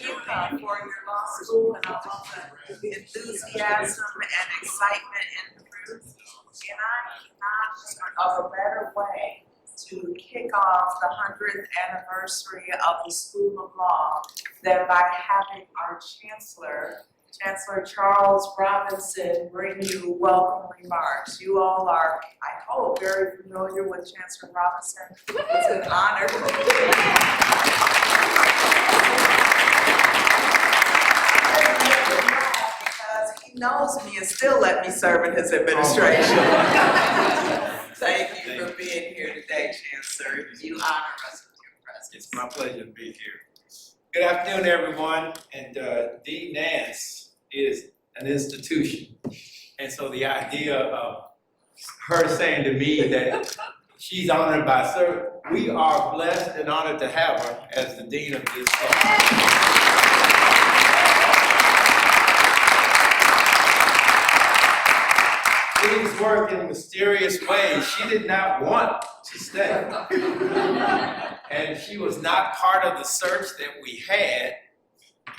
you for your law school and all the enthusiasm and excitement in the room. And I cannot think of a better way to kick off the 100th anniversary of the School of Law than by having our Chancellor Charles Robinson, bring you welcome remarks. You all are, I hope, very familiar with Chancellor Robinson. It's an honor. Because he knows me and still let me serve in his administration. Thank you for being here today, Chancellor. You honor us with your presence. It's my pleasure to be here. Good afternoon, everyone. And Dean Nance is an institution. And so the idea of her saying to me that she's honored by service, we are blessed and honored to have her as the Dean of this class. Things work in mysterious ways. She did not want to stay. And she was not part of the search that we had.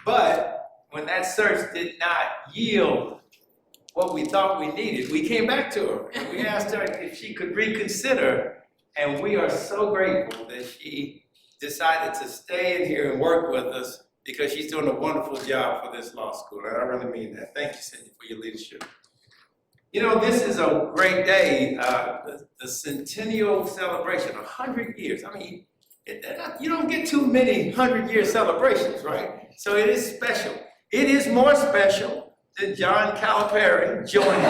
But when that search did not yield what we thought we needed, we came back to her and we asked her if she could reconsider. And we are so grateful that she decided to stay in here and work with us because she's doing a wonderful job for this law school. And I really mean that. Thank you, Cindy, for your leadership. You know, this is a great day, the centennial celebration, 100 years. I mean, you don't get too many 100-year celebrations, right? So it is special. It is more special than John Calipari joining.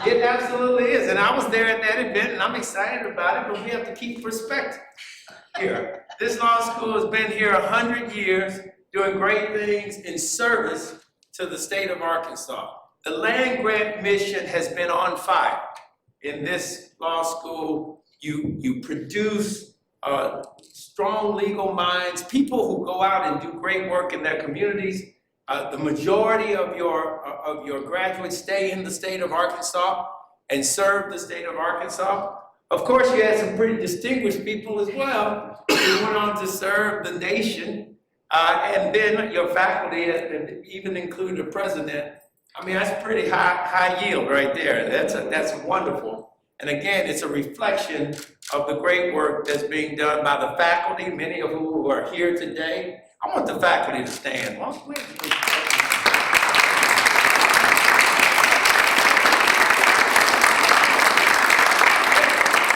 It absolutely is. And I was there at that event, and I'm excited about it, but we have to keep perspective here. This law school has been here 100 years, doing great things in service to the state of Arkansas. The land grant mission has been on fire. In this law school, you produce strong legal minds, people who go out and do great work in their communities. The majority of your graduates stay in the state of Arkansas and serve the state of Arkansas. Of course, you had some pretty distinguished people as well who went on to serve the nation. And then your faculty, even include the president. I mean, that's pretty high yield right there. That's wonderful. And again, it's a reflection of the great work that's being done by the faculty, many of whom are here today. I want the faculty to stand.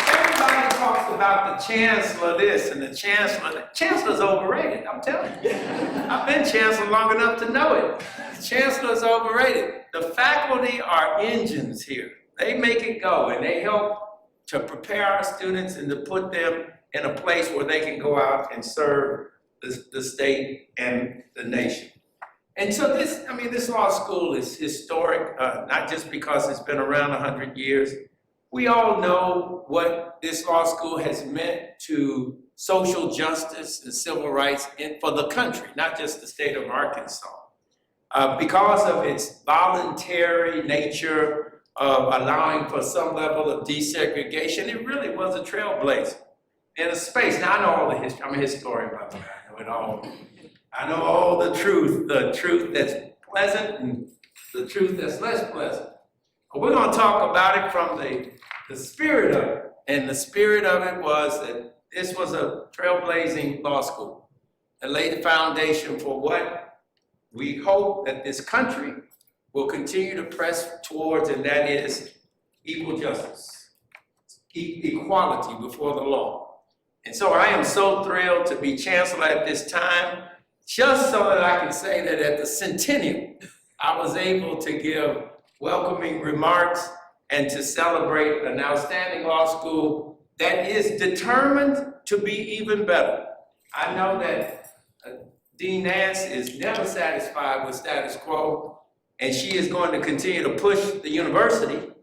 Everybody talks about the chancellor this and the chancellor that. Chancellor's overrated, I'm telling you. I've been chancellor long enough to know it. The chancellor's overrated. The faculty are engines here. They make it go, and they help to prepare our students and to put them in a place where they can go out and serve the state and the nation. And so this law school is historic, not just because it's been around 100 years. We all know what this law school has meant to social justice and civil rights for the country, not just the state of Arkansas. Because of its voluntary nature of allowing for some level of desegregation, it really was a trailblazer in a space. Now, I know all the history. I'm a historian, by the way. I know it all. I know all the truth that's pleasant and the truth that's less pleasant. But we're going to talk about it from the spirit of it. And the spirit of it was that this was a trailblazing law school that laid the foundation for what we hope that this country will continue to press towards, and that is equal justice, equality before the law. And so I am so thrilled to be chancellor at this time, just so that I can say that at the centennial, I was able to give welcoming remarks and to celebrate an outstanding law school that is determined to be even better. I know that Dean Nance is never satisfied with status quo, and she is going to continue to push the university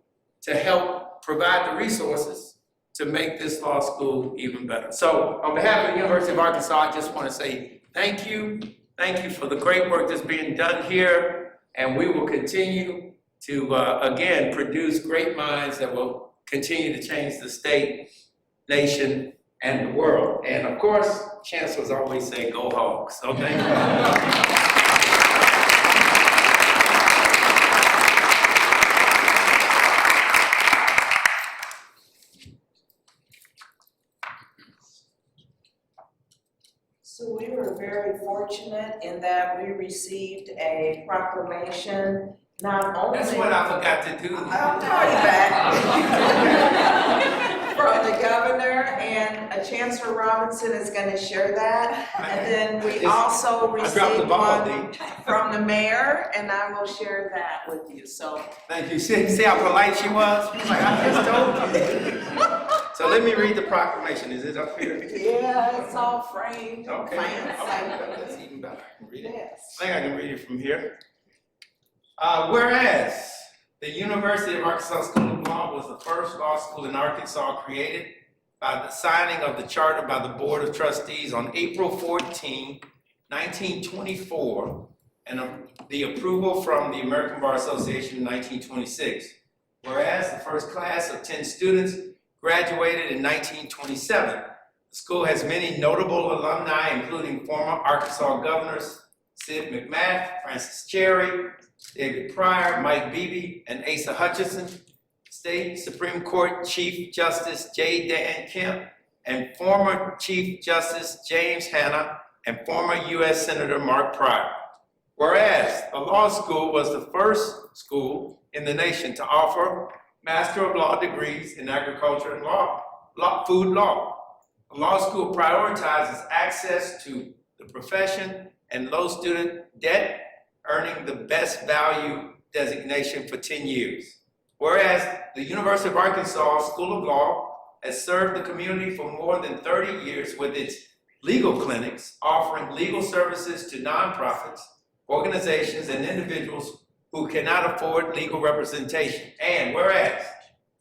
to help provide the resources to make this law school even better. So on behalf of the University of Arkansas, I just want to say thank you. Thank you for the great work that's being done here, and we will continue to, again, produce great minds that will continue to change the state, nation, and the world. And of course, chancellors always say, go Hogs. So thank you. So we were very fortunate in that we received a proclamation, not only. That's what I forgot to do. I'll call you back. From the governor, and Chancellor Robinson is gonna share that. And then we also I dropped the received ball, one D. from the mayor, and I will share that with you, so. Thank you. See how polite she was? She was like, I just told you. So let me read the proclamation. Is it up here? Yeah, it's all framed. Okay. Fancy. That's even better. I can read it. Yes. I think I can read it from here. Whereas the University of Arkansas School of Law was the first law school in Arkansas created by the signing of the charter by the Board of Trustees on April 14, 1924, and the approval from the American Bar Association in 1926. Whereas the first class of 10 students graduated in 1927. The school has many notable alumni, including former Arkansas governors Sid McMath, Francis Cherry, David Pryor, Mike Beebe, and Asa Hutchinson, State Supreme Court Chief Justice J. Dan Kemp, and former Chief Justice James Hanna, and former U.S. Senator Mark Pryor. Whereas the law school was the first school in the nation to offer Master of Law degrees in agriculture and food law. The law school prioritizes access to the profession and low student debt, earning the best value designation for 10 years. Whereas the University of Arkansas School of Law has served the community for more than 30 years with its legal clinics, offering legal services to nonprofits, organizations, and individuals who cannot afford legal representation. And whereas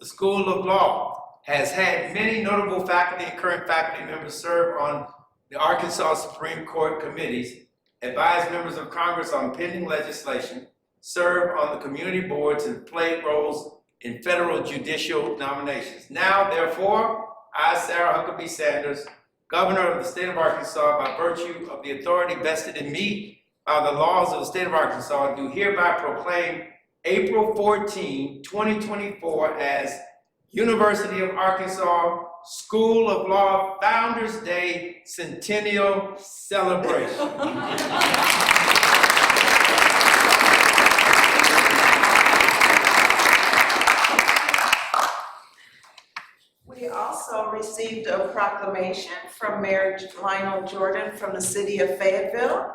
the School of Law has had many notable faculty and current faculty members serve on the Arkansas Supreme Court committees, advise members of Congress on pending legislation, serve on the community boards, and play roles in federal judicial nominations. Now, therefore, I, Sarah Huckabee Sanders, Governor of the state of Arkansas, by virtue of the authority vested in me by the laws of the state of Arkansas, do hereby proclaim April 14, 2024 as University of Arkansas School of Law Founders Day Centennial Celebration. We also received a proclamation from Mayor Lionel Jordan from the city of Fayetteville.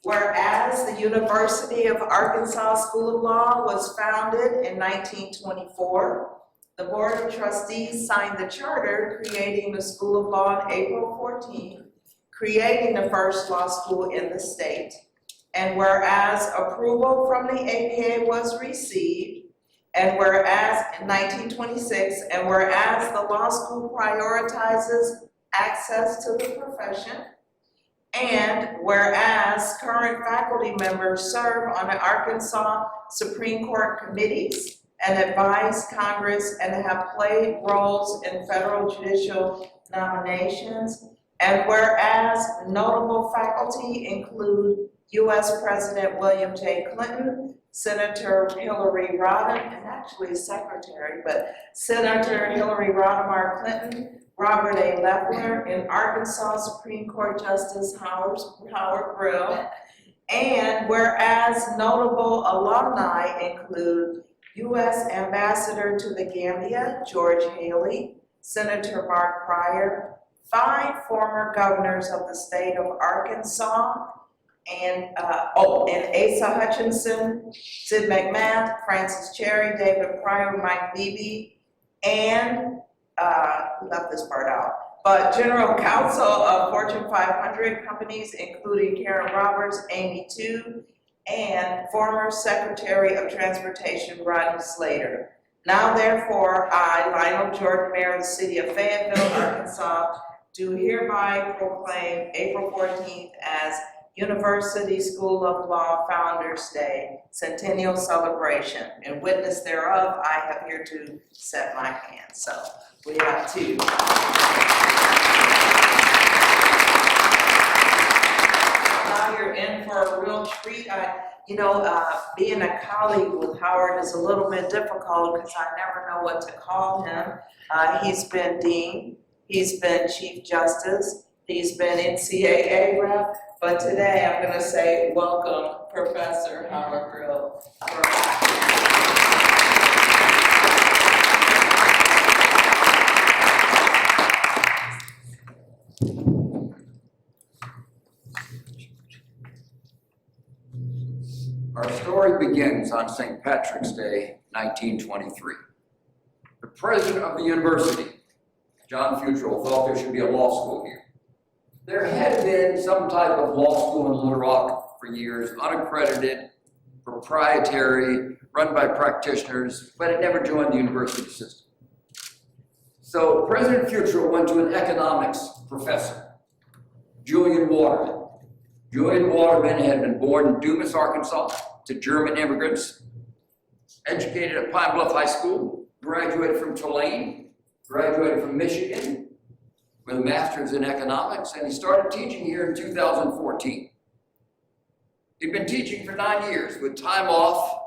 Whereas the University of Arkansas School of Law was founded in 1924, the Board of Trustees signed the charter creating the School of Law on April 14, creating the first law school in the state. And whereas approval from the APA was received, and whereas in 1926, and whereas the law school prioritizes access to the profession, and whereas current faculty members serve on the Arkansas Supreme Court committees and advise Congress and have played roles in federal judicial nominations, and whereas notable faculty include U.S. President William J. Clinton, Senator Hillary Rodham, and actually Secretary, but Senator Hillary Rodham R. Clinton, Robert A. Leffler, and Arkansas Supreme Court Justice Howard Brill. And whereas notable alumni include U.S. Ambassador to the Gambia, George Haley, Senator Mark Pryor, 5 former governors of the state of Arkansas, and Asa Hutchinson, Sid McMath, Francis Cherry, David Pryor, Mike Beebe, and left this part out, but General Counsel of Fortune 500 companies, including Karen Roberts, Amy Tu, and former Secretary of Transportation, Rodney Slater. Now therefore, I, Lionel Jordan, Mayor of the City of Fayetteville, Arkansas, do hereby proclaim April 14th as University School of Law Founders Day Centennial Celebration. In witness thereof, I have here to set my hand. So we have two. Now you're in for a real treat. Being a colleague with Howard is a little bit difficult because I never know what to call him. He's been dean, he's been chief justice, he's been NCAA rep, but today I'm going to say welcome, Professor Howard Grill. Our story begins on St. Patrick's Day, 1923. The president of the university, John Futrell, thought there should be a law school here. There had been some type of law school in Little Rock for years, unaccredited, proprietary, run by practitioners, but it never joined the university system. So President Futrell went to an economics professor, Julian Waterman. Julian Waterman had been born in Dumas, Arkansas, to German immigrants, educated at Pine Bluff High School, graduated from Tulane, graduated from Michigan with a master's in economics, and he started teaching here in 2014. He'd been teaching for 9 years with time off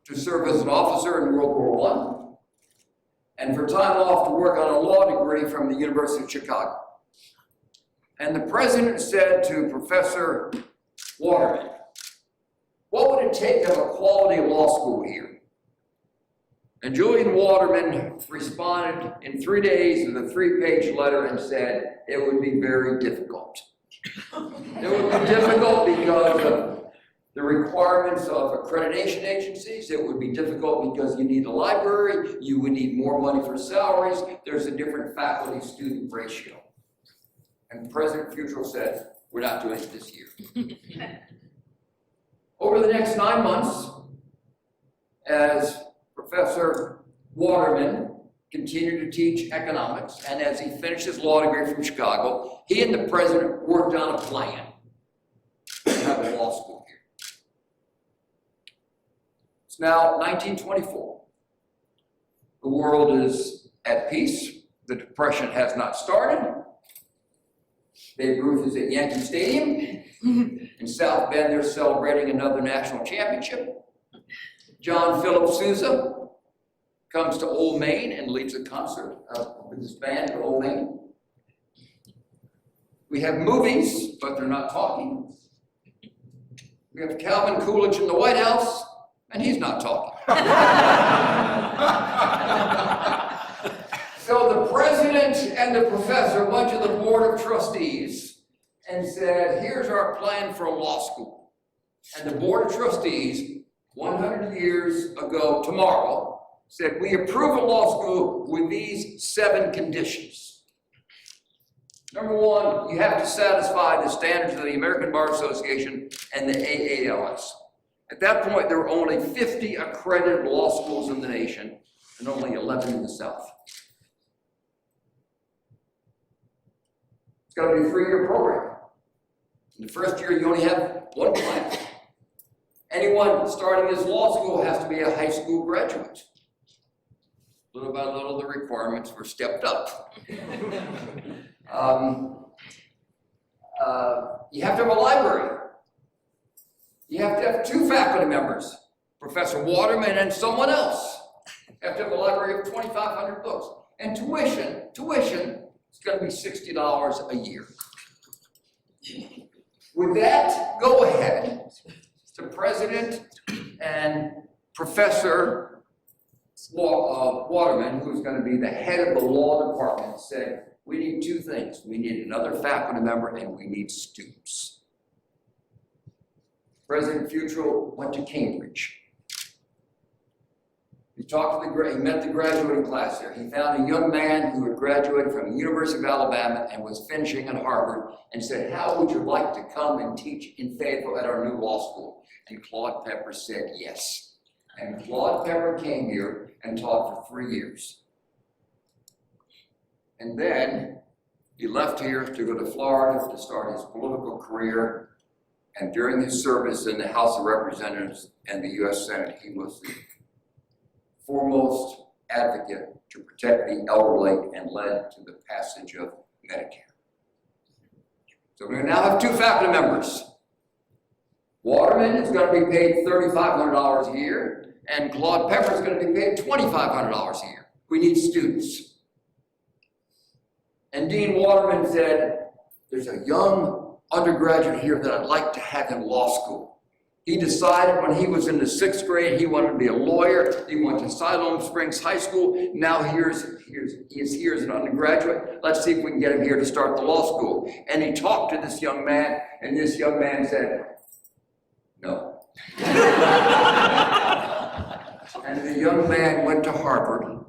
to serve as an officer in World War I, and for time off to work on a law degree from the University of Chicago. And the president said to Professor Waterman, what would it take to have a quality law school here? And Julian Waterman responded in 3 days with a 3-page letter and said, it would be very difficult. It would be difficult because of the requirements of accreditation agencies. It would be difficult because you need a library, you would need more money for salaries, there's a different faculty-student ratio. And President Futrell said, we're not doing it this year. Over the next 9 months, as Professor Waterman continued to teach economics, and as he finished his law degree from Chicago, he and the president worked on a plan to have a law school here. It's now 1924. The world is at peace. The Depression has not started. Babe Ruth is at Yankee Stadium. In South Bend, they're celebrating another national championship. John Philip Sousa comes to Old Main and leads a concert with his band at Old Main. We have movies, but they're not talking. We have Calvin Coolidge in the White House, and he's not talking. So the president and the professor went to the board of trustees and said, here's our plan for a law school. And the board of trustees, 100 years ago tomorrow, said, we approve a law school with these 7 conditions. Number 1, you have to satisfy the standards of the American Bar Association and the AALS. At that point, there were only 50 accredited law schools in the nation and only 11 in the South. It's got to be a 3-year program. In the first year, you only have 1 class. Anyone starting this law school has to be a high school graduate. Little by little, the requirements were stepped up. You have to have a library. You have to have 2 faculty members, Professor Waterman and someone else. You have to have a library of 2,500 books. And tuition is going to be $60 a year. With that, go ahead. The president and Professor Waterman, who's going to be the head of the law department, said, we need 2 things. We need another faculty member and we need students. President Futrell went to Cambridge. He met the graduating class there. He found a young man who had graduated from the University of Alabama and was finishing at Harvard and said, how would you like to come and teach in Fayetteville at our new law school? And Claude Pepper said yes. And Claude Pepper came here and taught for 3 years. And then He left here to go to Florida to start his political career. And during his service in the House of Representatives and the U.S. Senate, he was the foremost advocate to protect the elderly and led to the passage of Medicare. So we now have 2 faculty members. Waterman is going to be paid $3,500 a year, and Claude Pepper is going to be paid $2,500 a year. We need students. And Dean Waterman said, there's a young undergraduate here that I'd like to have in law school. He decided when he was in the 6th grade he wanted to be a lawyer. He went to Siloam Springs High School. Now he is here as an undergraduate. Let's see if we can get him here to start the law school. And he talked to this young man, and this young man said, no. And the young man went to Harvard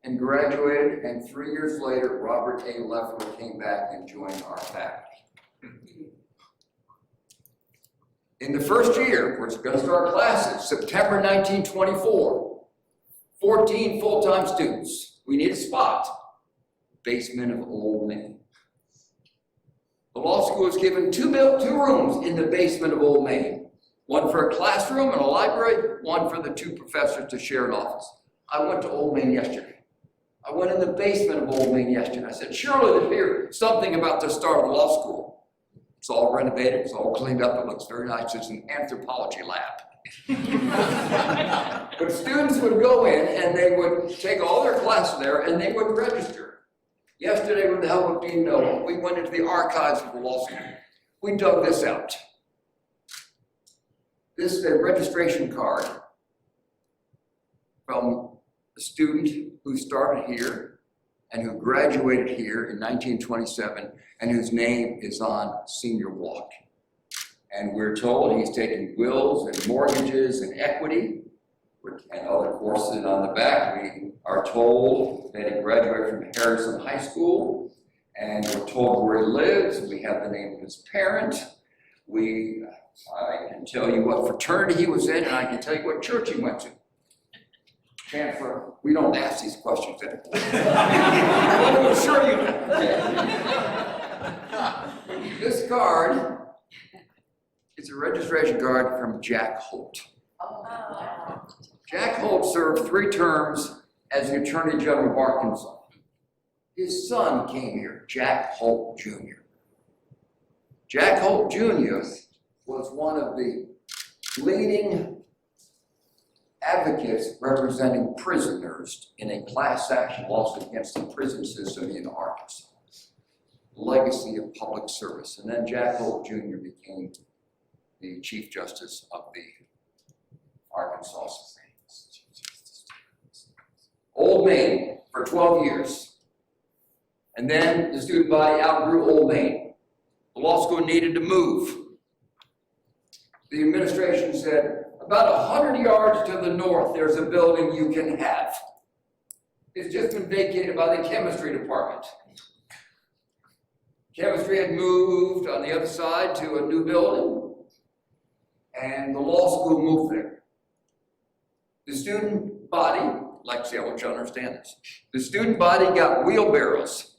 and graduated, and 3 years later, Robert A. Leffler came back and joined our faculty. In the first year, we're going to start classes, September 1924, 14 full-time students. We need a spot. Basement of Old Main. The law school is given two rooms in the basement of Old Main. One for a classroom and a library, one for the 2 professors to share an office. I went to Old Main yesterday. I went in the basement of Old Main yesterday. I said, surely there's here something about the start of law school. It's all renovated, it's all cleaned up, it looks very nice. It's an anthropology lab. But students would go in and they would take all their classes there and they would register. Yesterday, with the help of Dean Nolan, we went into the archives of the law school. We dug this out. This is a registration card from a student who started here and who graduated here in 1927 and whose name is on Senior Walk. And we're told he's taken wills and mortgages and equity and other courses on the back. We are told that he graduated from Harrison High School, and we're told where he lives. We have the name of his parent. I can tell you what fraternity he was in, and I can tell you what church he went to. Chancellor, we don't ask these questions anymore. I'm sure you know. This card is a registration card from Jack Holt. Jack Holt served 3 terms as the Attorney General of Arkansas. His son came here, Jack Holt Jr. Jack Holt Jr. was one of the leading advocates representing prisoners in a class action lawsuit against the prison system in Arkansas. Legacy of public service. And then Jack Holt Jr. became the Chief Justice of the Arkansas Supreme Court. Old Main for 12 years. And then the student body outgrew Old Main. The law school needed to move. The administration said, about 100 yards to the north, there's a building you can have. It's just been vacated by the chemistry department. Chemistry had moved on the other side to a new building, and the law school moved there. The student body, Lexi, I want you to understand this. The student body got wheelbarrows.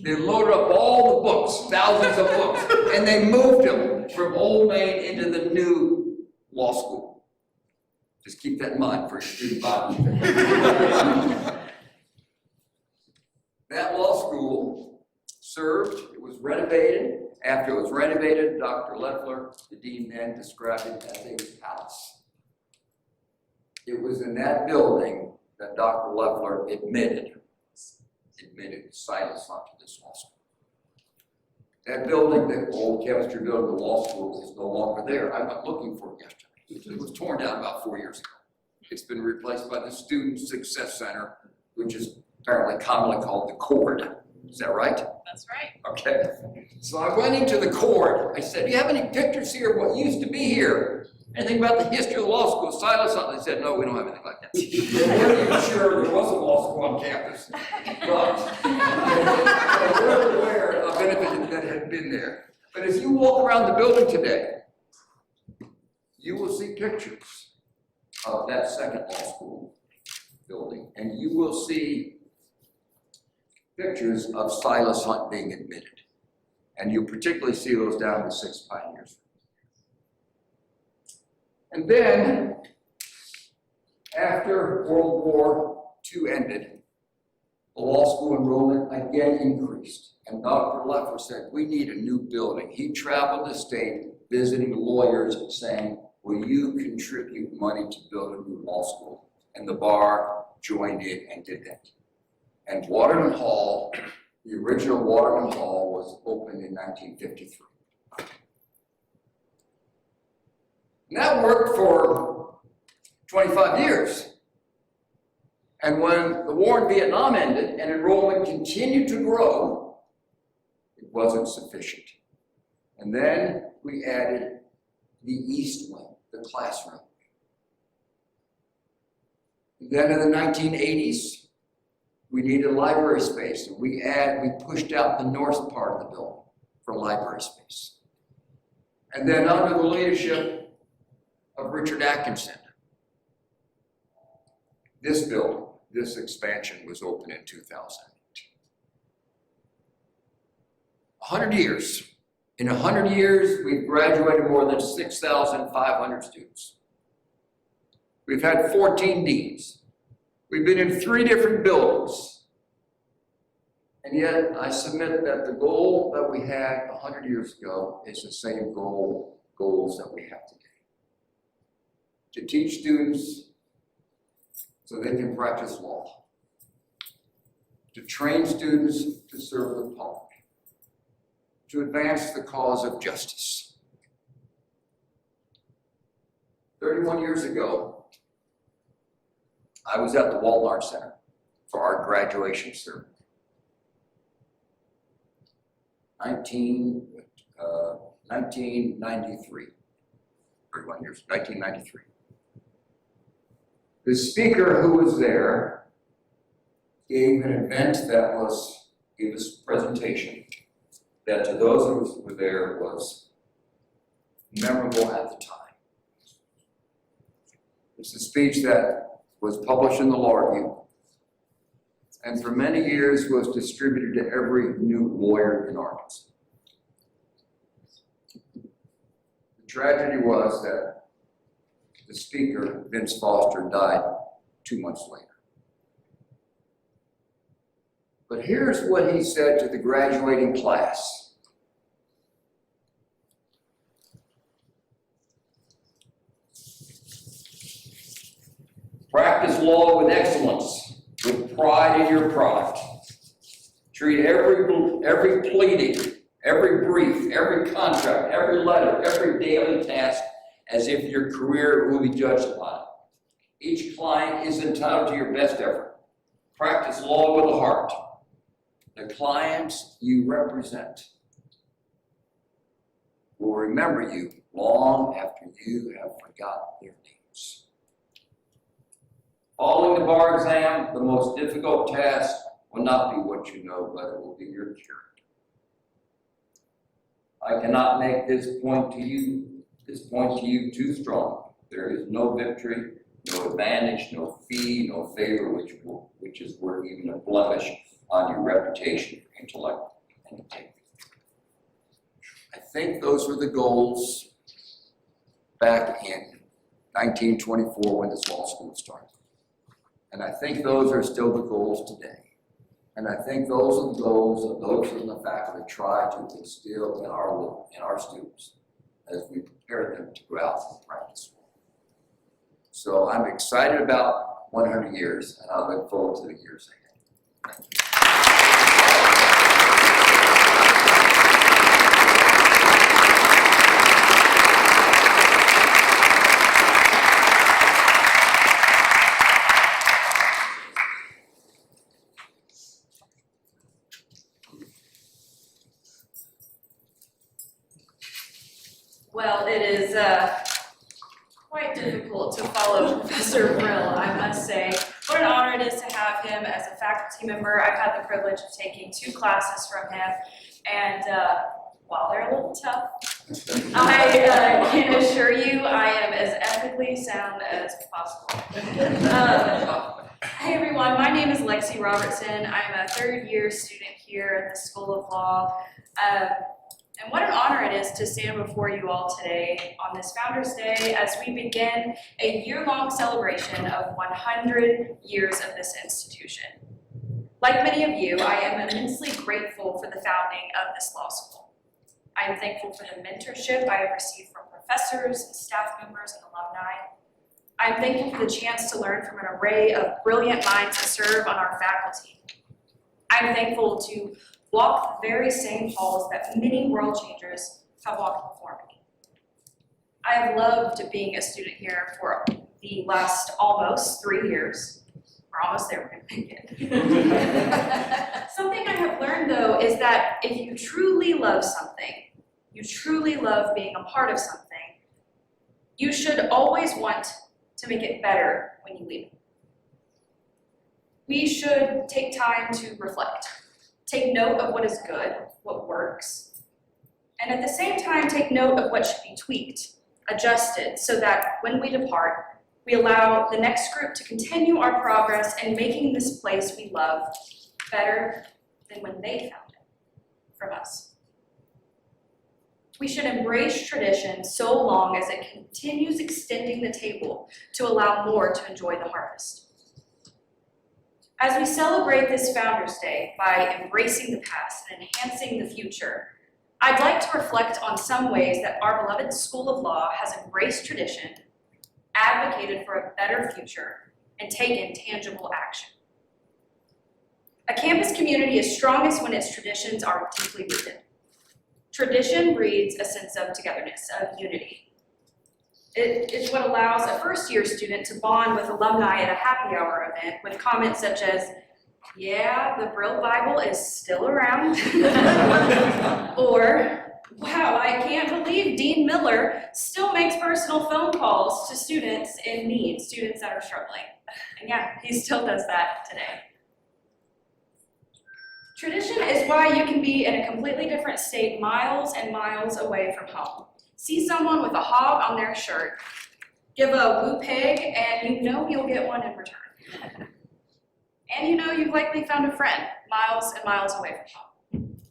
They loaded up all the books, thousands of books, and they moved them from Old Main into the new law school. Just keep that in mind for your student body. That law school served, it was renovated. After it was renovated, Dr. Leffler, the dean then, described it as a palace. It was in that building that Dr. Leffler admitted Silas onto this law school. That building, the old chemistry building, the law school, is no longer there. I went looking for it yesterday. It was torn down about 4 years ago. It's been replaced by the Student Success Center, which is apparently commonly called the Cord. Is that right? That's right. Okay. So I went into the Cord. I said, do you have any pictures here of what used to be here? Anything about the history of the law school? Silas, they said, no, we don't have anything like that. They weren't even sure there was a law school on campus. But they were aware of anything that had been there. But as you walk around the building today, you will see pictures of that second law school building, and you will see pictures of Silas Hunt being admitted. And you particularly see those down the 6 Pioneers. And then, after World War II ended, the law school enrollment again increased. And Dr. Leffer said, we need a new building. He traveled the state visiting lawyers and saying, will you contribute money to build a new law school? And the bar joined in and did that. And Waterman Hall, the original Waterman Hall, was opened in 1953. And that worked for 25 years. And when the war in Vietnam ended and enrollment continued to grow, it wasn't sufficient. And then we added the East Wing, the classroom. Then in the 1980s, we needed library space, and we pushed out the north part of the building for library space. And then under the leadership of Richard Atkinson, this building, this expansion was opened in 2008. 100 years. In 100 years, we've graduated more than 6,500 students. We've had 14 deans. We've been in 3 different buildings. And yet, I submit that the goal that we had 100 years ago is the same goals that we have today. To teach students so they can practice law. To train students to serve the public. To advance the cause of justice. 31 years ago, I was at the Walton Arts Center for our graduation ceremony. 1993. 31 years, 1993. The speaker who was there gave an event gave us a presentation that to those who were there was memorable at the time. It's a speech that was published in the Law Review and for many years was distributed to every new lawyer in Arkansas. The tragedy was that the speaker, Vince Foster, died 2 months later. But here's what he said to the graduating class. Practice law with excellence, with pride in your product. Treat every pleading, every brief, every contract, every letter, every daily task as if your career will be judged upon it. Each client is entitled to your best effort. Practice law with a heart. The clients you represent will remember you long after you have forgotten their names. Following the bar exam, the most difficult task will not be what you know, but it will be your character. I cannot make this point to you too strong. There is no victory, no advantage, no fee, no favor which is worth even a blemish on your reputation for intellect and integrity. I think those were the goals back in 1924 when this law school started. And I think those are still the goals today. And I think those are the goals that those in the faculty try to instill in our students as we prepare them to go out and practice law. So I'm excited about 100 years, and I look forward to the years ahead. Thank you. Well, it is quite difficult to follow Professor Brill, I must say. What an honor it is to have him as a faculty member. I've had the privilege of taking 2 classes from him, and while they're a little tough, I can assure you I am as ethically sound as possible. Hi everyone, my name is Lexi Robertson. I'm a third-year student here at the School of Law. And what an honor it is to stand before you all today on this Founders Day as we begin a year-long celebration of 100 years of this institution. Like many of you, I am immensely grateful for the founding of this law school. I am thankful for the mentorship I have received from professors, and staff members, and alumni. I am thankful for the chance to learn from an array of brilliant minds that serve on our faculty. I am thankful to walk the very same halls that many world changers have walked before me. I have loved being a student here for the last almost 3 years. We're almost there, we're gonna make it. Something I have learned though is that if you truly love something, you truly love being a part of something, you should always want to make it better when you leave. We should take time to reflect, take note of what is good, what works, and at the same time take note of what should be tweaked, adjusted, so that when we depart, we allow the next group to continue our progress in making this place we love better than when they found it from us. We should embrace tradition so long as it continues extending the table to allow more to enjoy the harvest. As we celebrate this Founders Day by embracing the past and enhancing the future, I'd like to reflect on some ways that our beloved School of Law has embraced tradition, advocated for a better future, and taken tangible action. A campus community is strongest when its traditions are deeply rooted. Tradition breeds a sense of togetherness, of unity. It's what allows a first-year student to bond with alumni at a happy hour event with comments such as, "Yeah, the Brill Bible is still around," or, "Wow, I can't believe Dean Miller still makes personal phone calls to students in need, students that are struggling." And yeah, he still does that today. Tradition is why you can be in a completely different state miles and miles away from home. See someone with a hog on their shirt, give a woo pig, and you know you'll get one in return. And you know you've likely found a friend miles and miles away from home.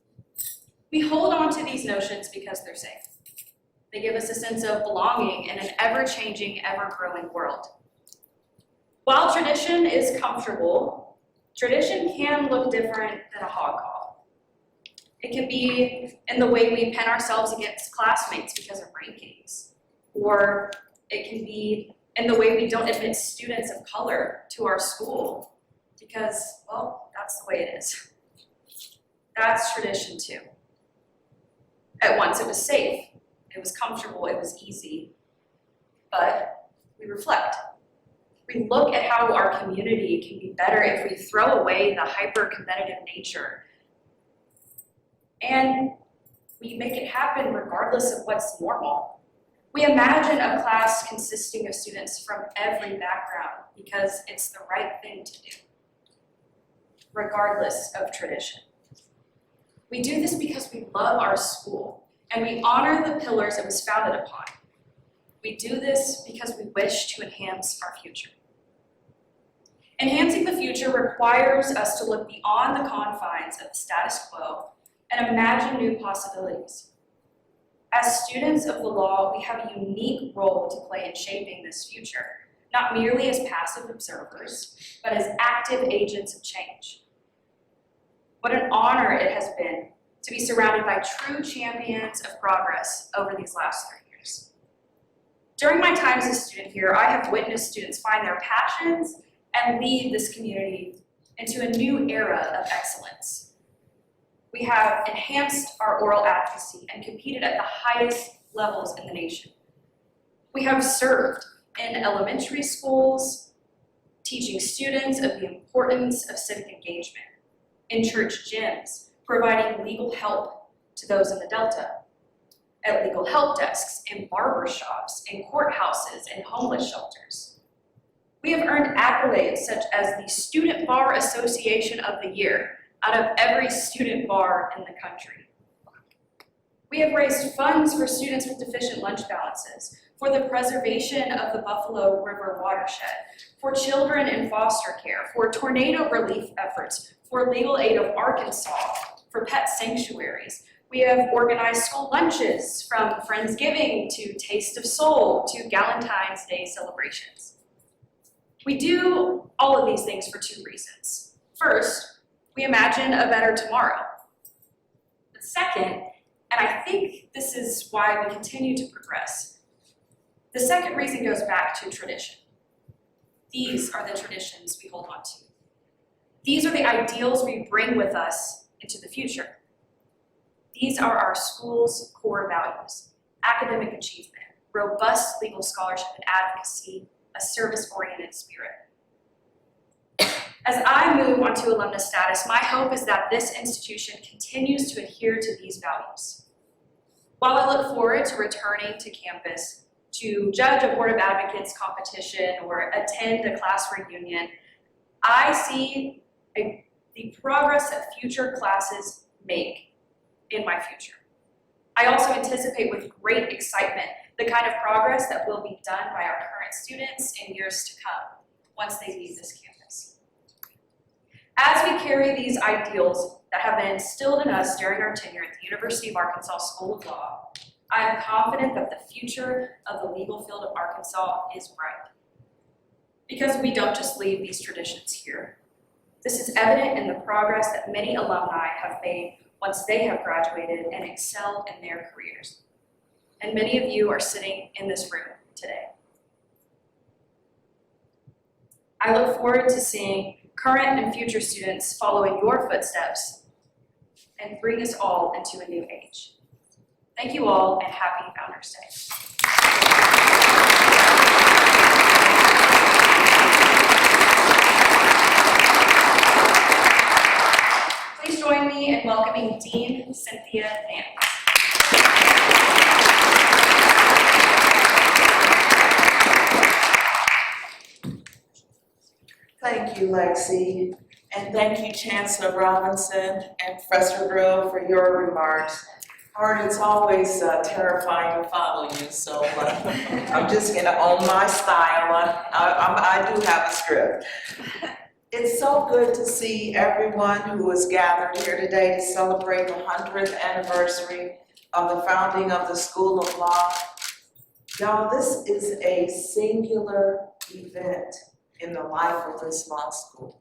We hold on to these notions because they're safe. They give us a sense of belonging in an ever-changing, ever-growing world. While tradition is comfortable, tradition can look different than a hog call. It can be in the way we pen ourselves against classmates because of rankings, or it can be in the way we don't admit students of color to our school because, well, that's the way it is. That's tradition too. At once it was safe, it was comfortable, it was easy, but we reflect. We look at how our community can be better if we throw away the hyper-competitive nature. And we make it happen regardless of what's normal. We imagine a class consisting of students from every background because it's the right thing to do, regardless of tradition. We do this because we love our school and we honor the pillars it was founded upon. We do this because we wish to enhance our future. Enhancing the future requires us to look beyond the confines of the status quo and imagine new possibilities. As students of the law, we have a unique role to play in shaping this future, not merely as passive observers, but as active agents of change. What an honor it has been to be surrounded by true champions of progress over these last 3 years. During my time as a student here, I have witnessed students find their passions and lead this community into a new era of excellence. We have enhanced our oral advocacy and competed at the highest levels in the nation. We have served in elementary schools, teaching students of the importance of civic engagement, in church gyms, providing legal help to those in the Delta, at legal help desks, in barber shops, in courthouses, and homeless shelters. We have earned accolades such as the Student Bar Association of the Year out of every student bar in the country. We have raised funds for students with deficient lunch balances, for the preservation of the Buffalo River watershed, for children in foster care, for tornado relief efforts, for Legal Aid of Arkansas, for pet sanctuaries. We have organized school lunches from Friendsgiving to Taste of Soul to Galentine's Day celebrations. We do all of these things for two reasons. First, we imagine a better tomorrow. But second, and I think this is why we continue to progress, the second reason goes back to tradition. These are the traditions we hold on to. These are the ideals we bring with us into the future. These are our school's core values: academic achievement, robust legal scholarship and advocacy, a service-oriented spirit. As I move on to alumnus status, my hope is that this institution continues to adhere to these values. While I look forward to returning to campus to judge a Board of Advocates competition or attend a class reunion, I see the progress that future classes make in my future. I also anticipate with great excitement the kind of progress that will be done by our current students in years to come once they leave this campus. As we carry these ideals that have been instilled in us during our tenure at the University of Arkansas School of Law, I am confident that the future of the legal field of Arkansas is bright. Because we don't just leave these traditions here. This is evident in the progress that many alumni have made once they have graduated and excel in their careers. And many of you are sitting in this room today. I look forward to seeing current and future students follow in your footsteps and bring us all into a new age. Thank you all, and happy Founders Day. Please join me in welcoming Dean Cynthia Nance. Thank you, Lexi, and thank you, Chancellor Robinson and Professor Brill, for your remarks. Howard, it's always terrifying to follow you, so I'm just gonna own my style. I do have a script. It's so good to see everyone who is gathered here today to celebrate the 100th anniversary of the founding of the School of Law. Y'all, this is a singular event in the life of this law school.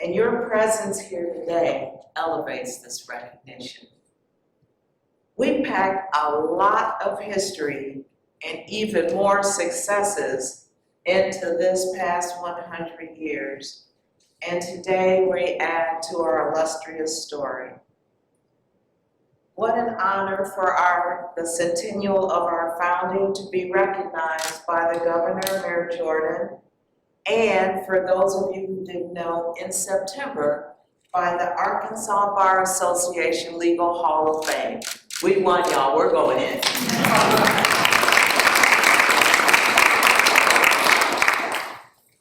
And your presence here today elevates this recognition. We packed a lot of history and even more successes into this past 100 years. And today we add to our illustrious story. What an honor for the centennial of our founding to be recognized by the Governor, Mayor Jordan, and for those of you who didn't know, in September, by the Arkansas Bar Association Legal Hall of Fame. We won, y'all, we're going in.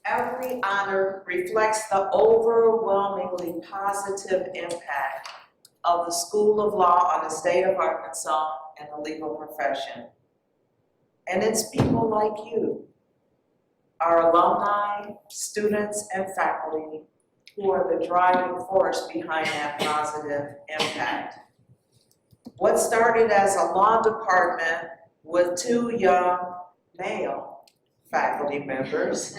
Every honor reflects the overwhelmingly positive impact of the School of Law on the state of Arkansas and the legal profession. And it's people like you, our alumni, students, and faculty who are the driving force behind that positive impact. What started as a law department with 2 young male faculty members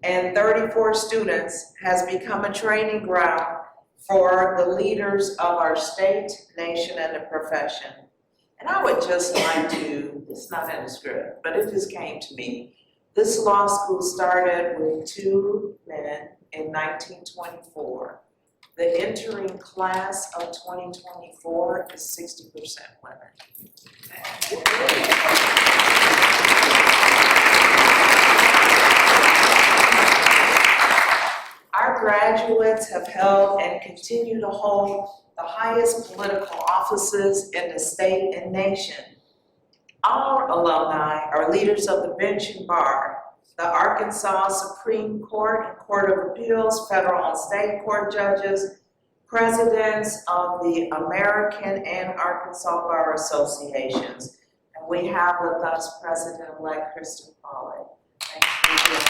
and 34 students has become a training ground for the leaders of our state, nation, and the profession. And I would just like to, it's not in the script, but it just came to me. This law school started with 2 men in 1924. The entering class of 2024 is 60% women. Our graduates have held and continue to hold the highest political offices in the state and nation. Our alumni are leaders of the bench and bar, the Arkansas Supreme Court and Court of Appeals, federal and state court judges, presidents of the American and Arkansas Bar Associations. And we have with us President-elect Kristen Pollard. Thank you for being here.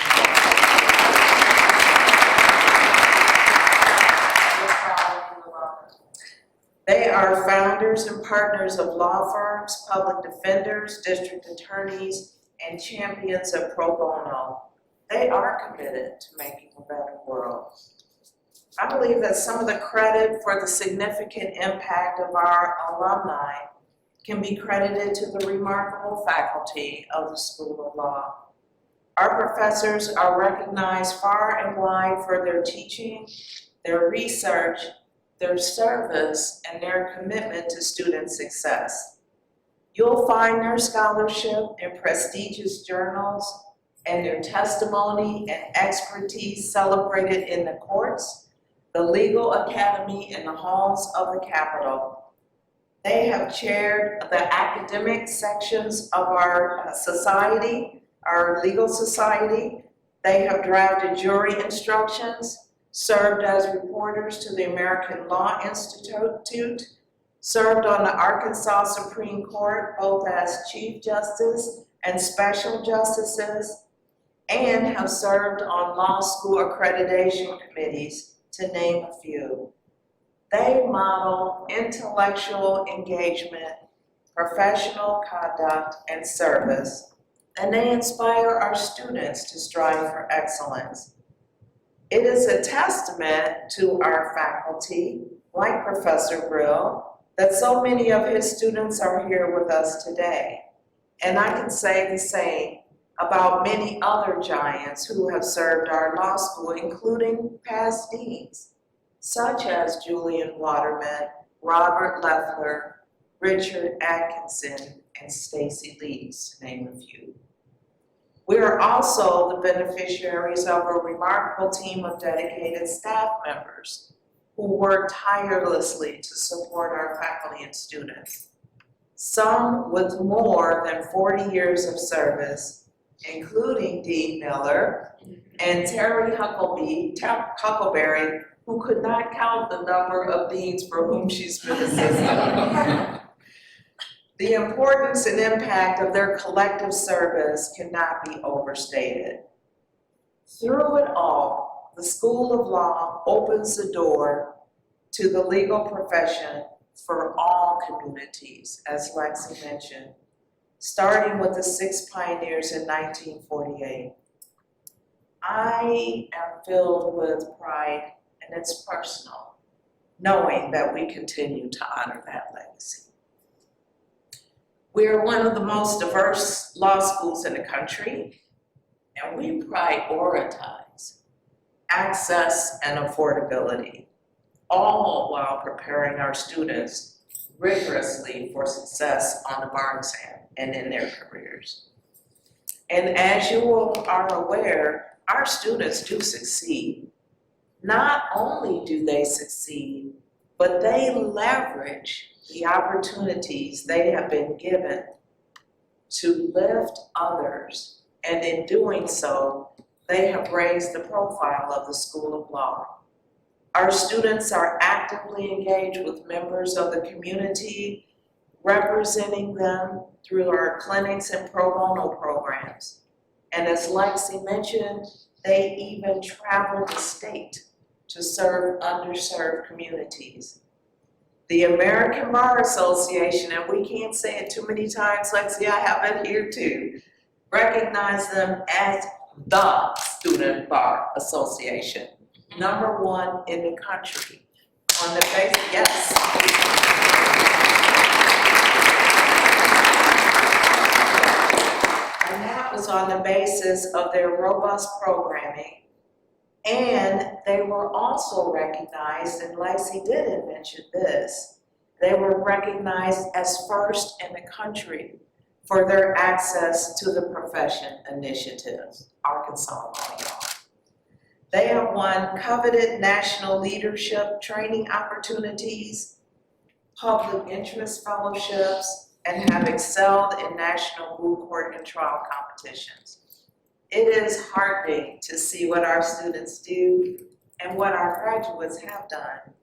They are founders and partners of law firms, public defenders, district attorneys, and champions of pro bono. They are committed to making a better world. I believe that some of the credit for the significant impact of our alumni can be credited to the remarkable faculty of the School of Law. Our professors are recognized far and wide for their teaching, their research, their service, and their commitment to student success. You'll find their scholarship in prestigious journals and their testimony and expertise celebrated in the courts, the legal academy, and the halls of the Capitol. They have chaired the academic sections of our society, our legal society. They have drafted jury instructions, served as reporters to the American Law Institute, served on the Arkansas Supreme Court both as Chief Justice and Special Justices, and have served on law school accreditation committees, to name a few. They model intellectual engagement, professional conduct, and service, and they inspire our students to strive for excellence. It is a testament to our faculty, like Professor Brill, that so many of his students are here with us today. And I can say the same about many other giants who have served our law school, including past deans, such as Julian Waterman, Robert Leffler, Richard Atkinson, and Stacy Leeds, to name a few. We are also the beneficiaries of a remarkable team of dedicated staff members who work tirelessly to support our faculty and students. Some with more than 40 years of service, including Dean Miller and Terry Huckleberry, who could not count the number of deans for whom she's been assisting. The importance and impact of their collective service cannot be overstated. Through it all, the School of Law opens the door to the legal profession for all communities, as Lexi mentioned, starting with the 6 pioneers in 1948. I am filled with pride, and it's personal, knowing that we continue to honor that legacy. We are one of the most diverse law schools in the country, and we prioritize access and affordability, all while preparing our students rigorously for success on the bar exam and in their careers. And as you are aware, our students do succeed. Not only do they succeed, but they leverage the opportunities they have been given to lift others, and in doing so, they have raised the profile of the School of Law. Our students are actively engaged with members of the community, representing them through our clinics and pro bono programs. And as Lexi mentioned, they even travel the state to serve underserved communities. The American Bar Association, and we can't say it too many times, Lexi, I have it here too, recognize them as the Student Bar Association, #1 in the country. On the basis, yes. And that was on the basis of their robust programming. And they were also recognized, and Lacey didn't mention this, they were recognized as first in the country for their Access to the Profession initiatives, Arkansas Law Y'all. They have won coveted national leadership training opportunities, public interest fellowships, and have excelled in national moot court and trial competitions. It is heartening to see what our students do and what our graduates have done.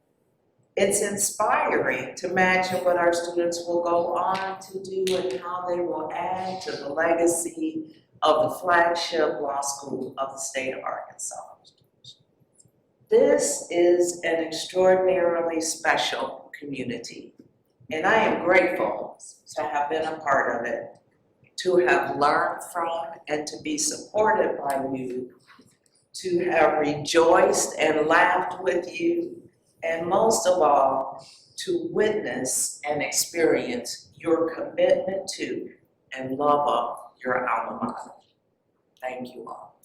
It's inspiring to imagine what our students will go on to do and how they will add to the legacy of the flagship law school of the state of Arkansas. This is an extraordinarily special community, and I am grateful to have been a part of it, to have learned from and to be supported by you, to have rejoiced and laughed with you, and most of all, to witness and experience your commitment to and love of your alma mater. Thank you all.